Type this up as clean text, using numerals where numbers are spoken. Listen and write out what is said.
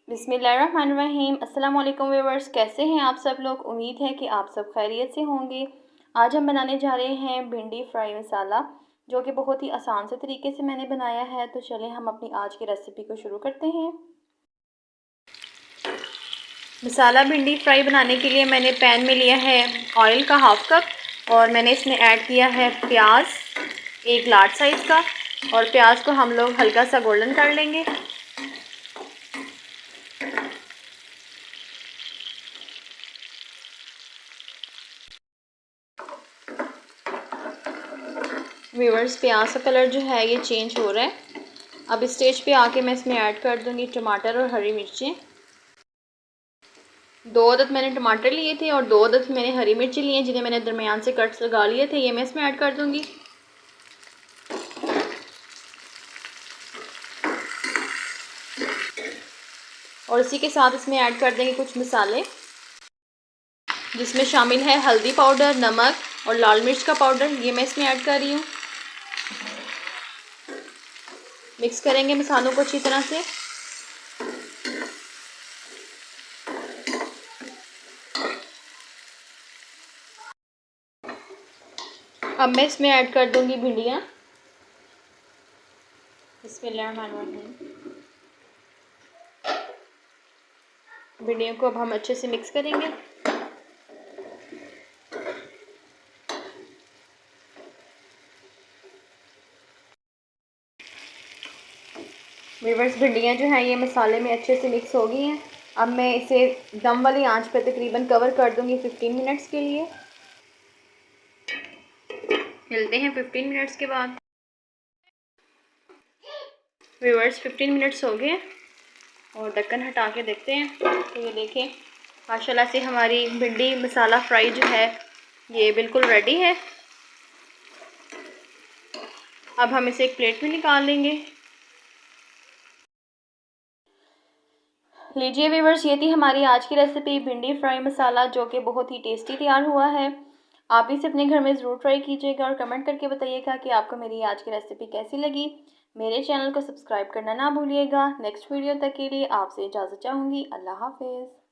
बिस्मिल्लाहिर्रहमानिर्रहीम। अस्सलाम वालेकुम व्यूअर्स, कैसे हैं आप सब लोग। उम्मीद है कि आप सब खैरियत से होंगे। आज हम बनाने जा रहे हैं भिंडी फ्राई मसाला, जो कि बहुत ही आसान से तरीके से मैंने बनाया है। तो चलें हम अपनी आज की रेसिपी को शुरू करते हैं। मसाला भिंडी फ्राई बनाने के लिए मैंने पैन में लिया है ऑयल का 1/2 कप और मैंने इसमें ऐड किया है प्याज एक लार्ज साइज़ का, और प्याज को हम लोग हल्का सा गोल्डन कर लेंगे। व्यूअर्स, प्याज का कलर जो है ये चेंज हो रहा है। अब इस स्टेज पे आके मैं इसमें ऐड कर दूंगी टमाटर और हरी मिर्चें। 2 अदद मैंने टमाटर लिए थे और 2 अदद मैंने हरी मिर्ची लिए, जिन्हें मैंने दरमियान से कट्स लगा लिए थे। ये मैं इसमें ऐड कर दूंगी। और इसी के साथ इसमें ऐड कर देंगे कुछ मसाले, जिसमें शामिल है हल्दी पाउडर, नमक और लाल मिर्च का पाउडर। ये मैं इसमें ऐड कर रही हूँ। मिक्स करेंगे मसालों को अच्छी तरह से। अब मैं इसमें ऐड कर दूंगी भिंडियाँ। भिंडियों को अब हम अच्छे से मिक्स करेंगे। व्यूअर्स, भिंडियाँ जो हैं ये मसाले में अच्छे से मिक्स हो गई हैं। अब मैं इसे दम वाली आंच पर तकरीबन कवर कर दूंगी 15 मिनट्स के लिए। मिलते हैं 15 मिनट्स के बाद। व्यूअर्स, 15 मिनट्स हो गए और ढक्कन हटा के देखते हैं। तो ये देखें, माशाल्लाह से हमारी भिंडी मसाला फ्राई जो है ये बिल्कुल रेडी है। अब हम इसे एक प्लेट में निकाल लेंगे। लीजिए व्यूअर्स, ये थी हमारी आज की रेसिपी भिंडी फ्राई मसाला, जो कि बहुत ही टेस्टी तैयार हुआ है। आप इसे अपने घर में ज़रूर ट्राई कीजिएगा और कमेंट करके बताइएगा कि आपको मेरी आज की रेसिपी कैसी लगी। मेरे चैनल को सब्सक्राइब करना ना भूलिएगा। नेक्स्ट वीडियो तक के लिए आपसे इजाज़त चाहूँगी। अल्लाह हाफिज़।